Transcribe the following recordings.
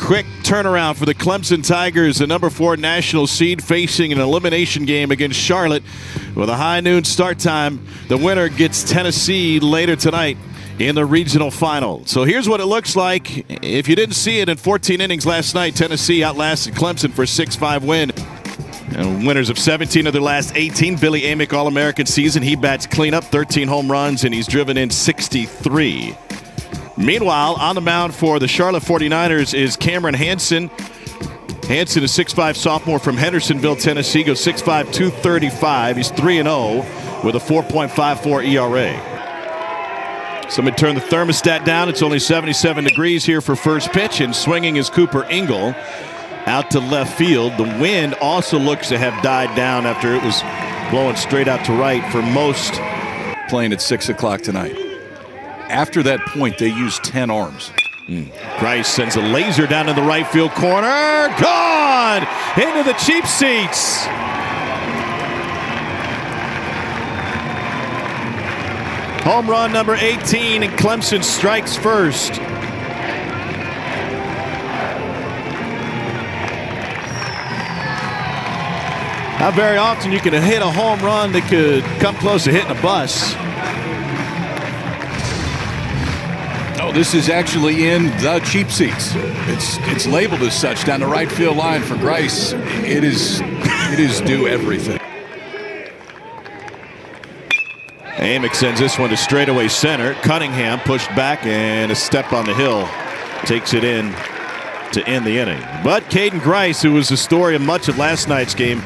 quick turnaround for the Clemson Tigers, the #4 national seed, facing an elimination game against Charlotte with a high noon start time. The winner gets Tennessee later tonight in the regional final. So here's what it looks like. If you didn't see it, in 14 innings last night, Tennessee outlasted Clemson for a 6-5 win. And winners of 17 of their last 18. Billy Amick, All-American season. He bats cleanup, 13 home runs, and he's driven in 63. Meanwhile, on the mound for the Charlotte 49ers is Cameron Hansen. Hansen, a 6'5 sophomore from Hendersonville, Tennessee, goes 6'5", 235. He's 3-0 with a 4.54 ERA. Somebody turn the thermostat down. It's only 77 degrees here for first pitch, and swinging is Cooper Ingle out to left field. The wind also looks to have died down after it was blowing straight out to right for most. Playing at 6 o'clock tonight. After that point, they used 10 arms. Grice sends a laser down in the right field corner. Gone into the cheap seats. Home run number 18, and Clemson strikes first. Not very often you can hit a home run that could come close to hitting a bus. Oh, this is actually in the cheap seats. It's labeled as such down the right field line for Grice. It is due everything. Amick sends this one to straightaway center. Cunningham pushed back, and a step on the hill takes it in to end the inning. But Caden Grice, who was the story of much of last night's game,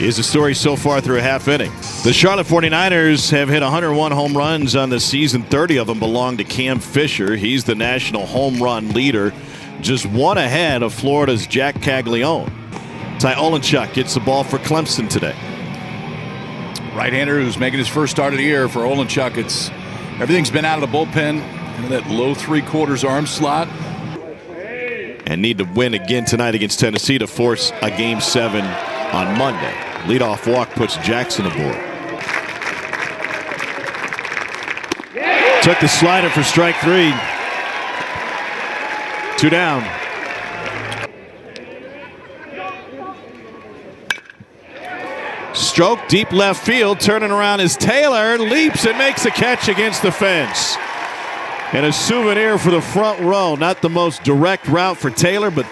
is the story so far through a half inning. The Charlotte 49ers have hit 101 home runs on the season. 30 of them belong to Cam Fisher. He's the national home run leader, just one ahead of Florida's Jack Caglione. Ty Olenchuk gets the ball for Clemson today. Right-hander who's making his first start of the year for Olenchuk. Everything's been out of the bullpen. That low 3/4 arm slot. And need to win again tonight against Tennessee to force a Game 7 on Monday. Leadoff walk puts Jackson aboard. Took the slider for strike 3. 2 down. Stroke deep left field. Turning around is Taylor. Leaps and makes a catch against the fence. And a souvenir for the front row. Not the most direct route for Taylor, but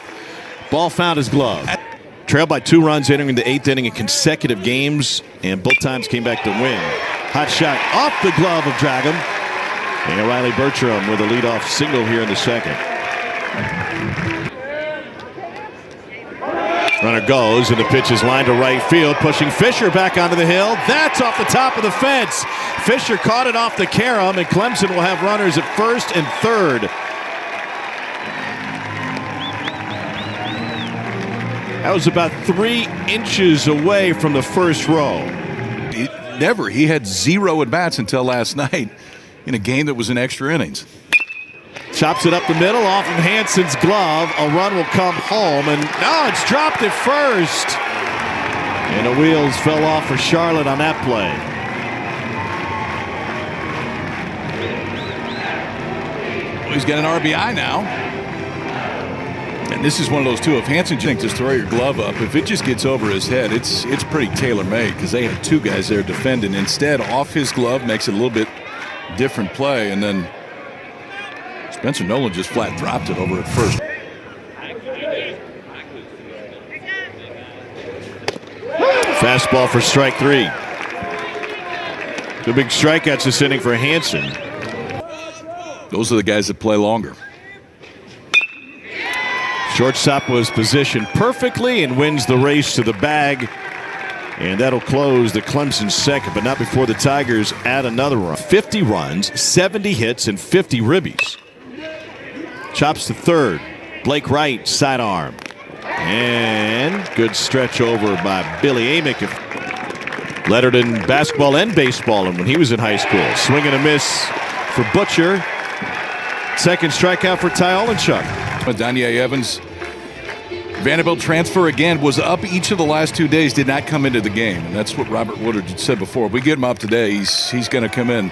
ball found his glove. Trailed by 2 runs entering the 8th inning in consecutive games, and both times came back to win. Hot shot off the glove of Dragum. And Riley Bertram with a leadoff single here in the second. Runner goes, and the pitch is lined to right field, pushing Fisher back onto the hill. That's off the top of the fence. Fisher caught it off the carom, and Clemson will have runners at first and third. That was about 3 inches away from the first row. He had 0 at-bats until last night in a game that was in extra innings. Chops it up the middle off of Hansen's glove. A run will come home, and it's dropped at first. And the wheels fell off for Charlotte on that play. Well, he's got an RBI now. And this is one of those two. If Hansen just throw your glove up, if it just gets over his head, it's pretty tailor-made, because they had 2 guys there defending. Instead, off his glove makes it a little bit different play, and then Spencer Nolan just flat dropped it over at first. Fastball for strike 3. 2 big strikeouts this inning for Hansen. Those are the guys that play longer. Shortstop was positioned perfectly and wins the race to the bag. And that'll close the Clemson second, but not before the Tigers add another run. 50 runs, 70 hits, and 50 ribbies. Chops to third. Blake Wright, sidearm. And good stretch over by Billy Amick. Lettered in basketball and baseball and when he was in high school. Swing and a miss for Butcher. Second strikeout for Ty Olenchuk. Danye Evans, Vanderbilt transfer again, was up each of the last 2 days, did not come into the game. And that's what Robert Woodard had said before. If we get him up today, he's going to come in.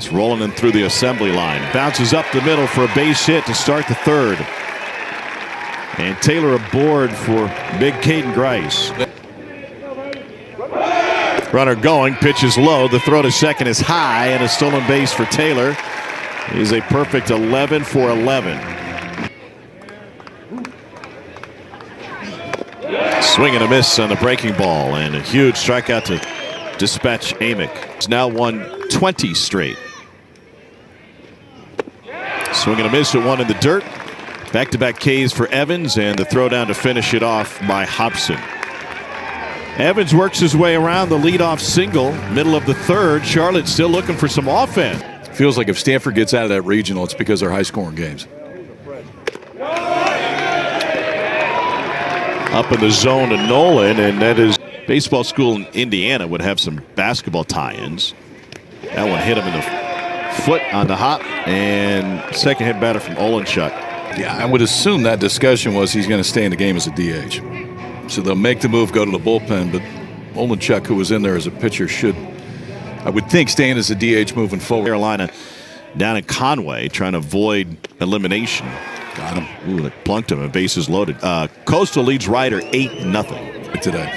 It's rolling in through the assembly line. Bounces up the middle for a base hit to start the third. And Taylor aboard for big Caden Grice. Runner going, pitch is low. The throw to second is high, and a stolen base for Taylor. He's a perfect 11 for 11. Swing and a miss on the breaking ball, and a huge strikeout to dispatch Amick. He's now won 20 straight. Swing and a miss at one in the dirt. Back-to-back Ks for Evans, and the throw down to finish it off by Hobson. Evans works his way around the leadoff single, middle of the third. Charlotte still looking for some offense. Feels like if Stanford gets out of that regional, it's because they're high-scoring games. Up in the zone to Nolan, and that is baseball school in Indiana would have some basketball tie-ins. That one hit him in the foot on the hop, and second hit batter from Olenchuk. Yeah, I would assume that discussion was he's going to stay in the game as a DH. So they'll make the move, go to the bullpen, but Olenchuk, who was in there as a pitcher, should, I would think, staying as a DH moving forward. Carolina down in Conway trying to avoid elimination. Got him. Ooh, that plunked him, and bases loaded. Coastal leads Ryder 8-0 today.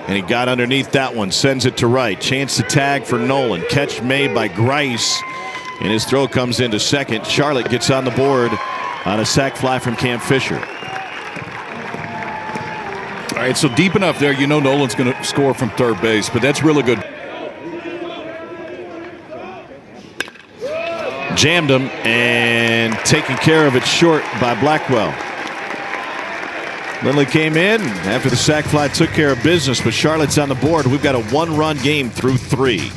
And he got underneath that one, sends it to right. Chance to tag for Nolan. Catch made by Grice, and his throw comes into second. Charlotte gets on the board on a sac fly from Cam Fisher. All right, so deep enough there, you know Nolan's going to score from third base, but that's really good. Jammed him, and taken care of it short by Blackwell. Lindley came in after the sac fly took care of business, but Charlotte's on the board. We've got a one-run game through three.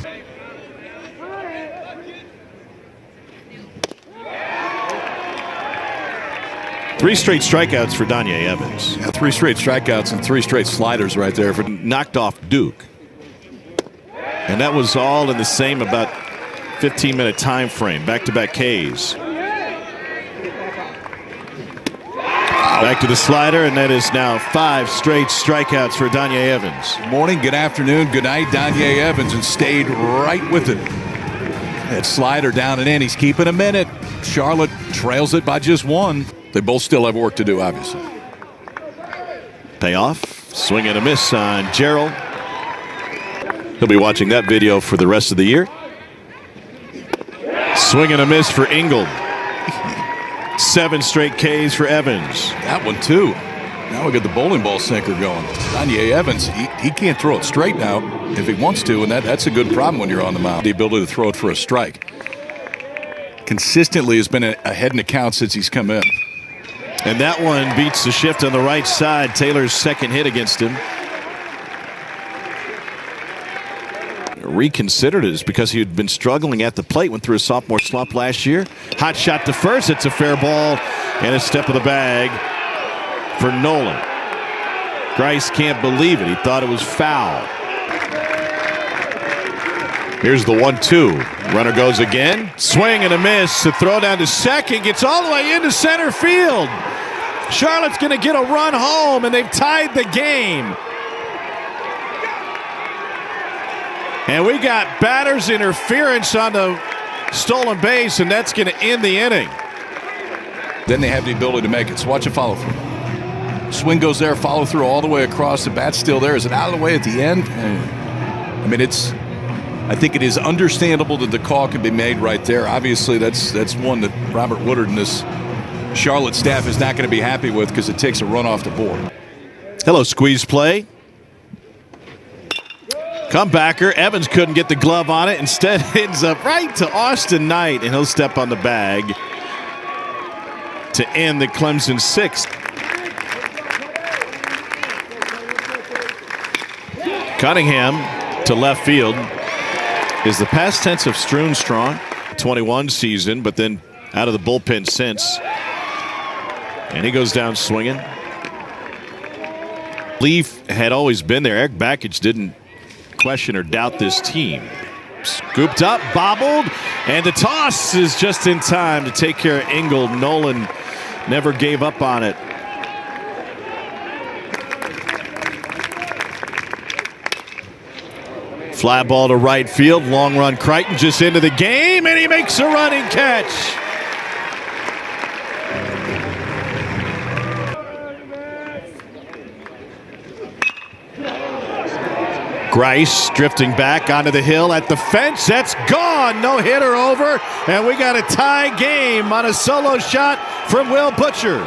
Three straight strikeouts for Danye Evans. Yeah, 3 straight strikeouts and 3 straight sliders right there. Knocked off Duke. And that was all in the same about 15-minute time frame. Back-to-back Ks. Back to the slider, and that is now 5 straight strikeouts for Danye Evans. Good morning, good afternoon, good night, Danye Evans, and stayed right with it. That slider down and in. He's keeping a minute. Charlotte trails it by just 1. They both still have work to do, obviously. Payoff. Swing and a miss on Gerald. He'll be watching that video for the rest of the year. Swing and a miss for Ingold. 7 straight Ks for Evans. That one, too. Now we got the bowling ball sinker going. Danye Evans, he can't throw it straight now if he wants to, and that's a good problem when you're on the mound. The ability to throw it for a strike. Consistently has been ahead in the count since he's come in. And that one beats the shift on the right side. Taylor's second hit against him. Reconsidered it because he had been struggling at the plate, went through a sophomore slump last year. Hot shot to first. It's a fair ball and a step of the bag for Nolan. Grice can't believe it. He thought it was foul. Here's the 1-2. Runner goes again. Swing and a miss. The throw down to second. Gets all the way into center field. Charlotte's going to get a run home, and they've tied the game. And we got batter's interference on the stolen base, and that's going to end the inning. Then they have the ability to make it. So watch it follow through. Swing goes there, follow through all the way across. The bat's still there. Is it out of the way at the end? I mean, I think it is understandable that the call can be made right there. Obviously, that's one that Robert Woodard and this Charlotte staff is not going to be happy with because it takes a run off the board. Hello, squeeze play. Comebacker. Evans couldn't get the glove on it. Instead, ends up right to Austin Knight, and he'll step on the bag to end the Clemson 6th. Cunningham to left field. Is the past tense of Strong 21 season, but then out of the bullpen since. And he goes down swinging. Leaf had always been there. Eric Bakich didn't question or doubt this team. Scooped up, bobbled, and the toss is just in time to take care of Ingold. Nolan never gave up on it. Fly ball to right field. Long run. Crichton just into the game, and he makes a running catch. Grice drifting back onto the hill at the fence. That's gone. No hitter over. And we got a tie game on a solo shot from Will Butcher.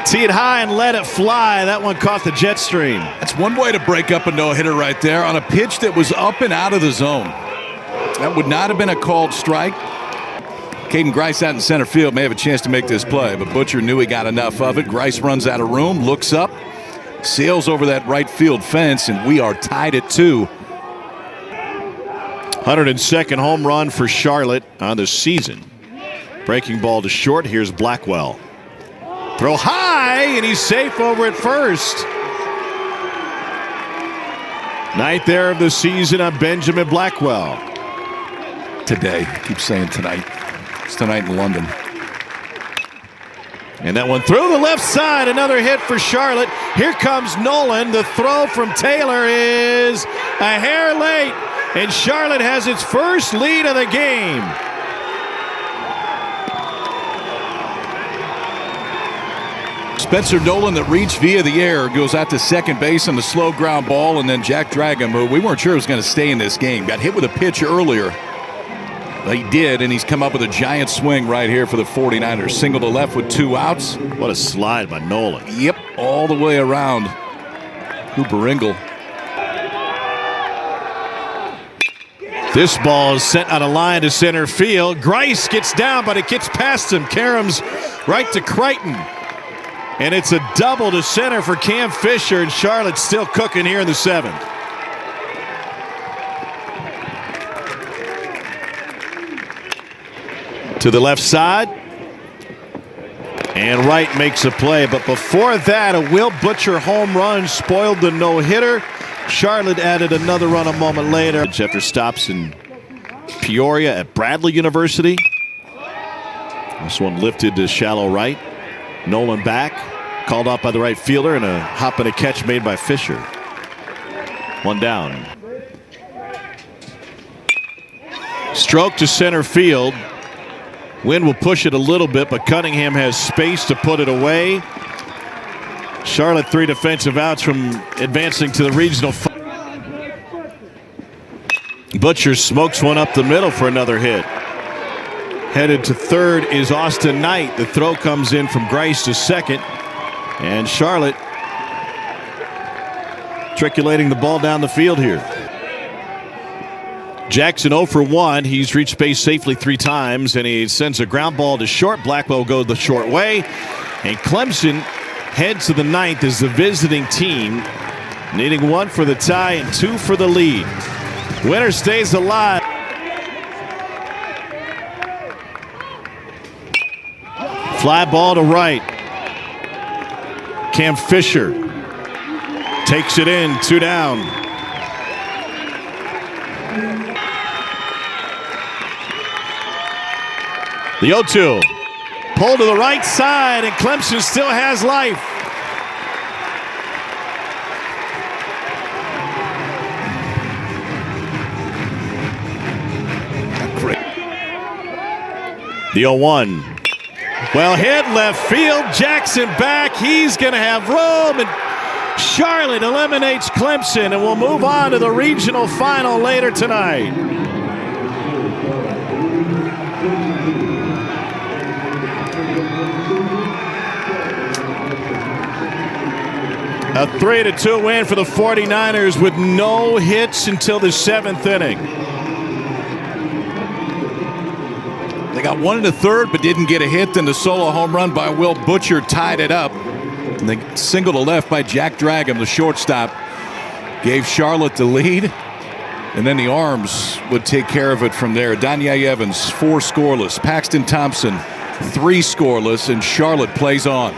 Tee it high and let it fly. That one caught the jet stream. That's one way to break up a no-hitter right there on a pitch that was up and out of the zone. That would not have been a called strike. Caden Grice out in center field may have a chance to make this play, but Butcher knew he got enough of it. Grice runs out of room, looks up, sails over that right field fence, and we are tied at 2. 102nd home run for Charlotte on the season. Breaking ball to short. Here's Blackwell. Throw high, and he's safe over at first. Ninth there of the season on Benjamin Blackwell. Today, I keep saying tonight. It's tonight in London. And that one through the left side. Another hit for Charlotte. Here comes Nolan. The throw from Taylor is a hair late. And Charlotte has its first lead of the game. Spencer Nolan that reached via the air goes out to second base on the slow ground ball. And then Jack Dragum, who we weren't sure was going to stay in this game, got hit with a pitch earlier. He did, and he's come up with a giant swing right here for the 49ers. Single to left with 2 outs. What a slide by Nolan. Yep, all the way around Cooper Ingle. This ball is sent on a line to center field. Grice gets down, but it gets past him. Karams right to Crichton. And it's a double to center for Cam Fisher, and Charlotte's still cooking here in the 7th. To the left side, and Wright makes a play. But before that, a Will Butcher home run spoiled the no-hitter. Charlotte added another run a moment later after stops in Peoria at Bradley University. This one lifted to shallow right. Nolan back, called off by the right fielder, and a hop and a catch made by Fisher. One down. Stroke to center field. Wind will push it a little bit, but Cunningham has space to put it away. Charlotte 3 defensive outs from advancing to the regional. Butcher smokes one up the middle for another hit. Headed to third is Austin Knight. The throw comes in from Grice to second. And Charlotte triculating the ball down the field here. Jackson 0 for 1. He's reached base safely 3 times, and he sends a ground ball to short. Blackwell goes the short way. And Clemson heads to the 9th as the visiting team, needing 1 for the tie and 2 for the lead. Winner stays alive. Fly ball to right. Cam Fisher takes it in, 2 down. The 0-2. Pull to the right side, and Clemson still has life. Great. The 0-1. Well hit left field. Jackson back. He's going to have room, and Charlotte eliminates Clemson, and we'll move on to the regional final later tonight. A 3-2 win for the 49ers with no hits until the 7th inning. They got 1 in the 3rd, but didn't get a hit. Then the solo home run by Will Butcher tied it up. And the single to left by Jack Dragum, the shortstop, gave Charlotte the lead. And then the Arms would take care of it from there. Danye Evans, 4 scoreless. Paxton Thompson, 3 scoreless. And Charlotte plays on.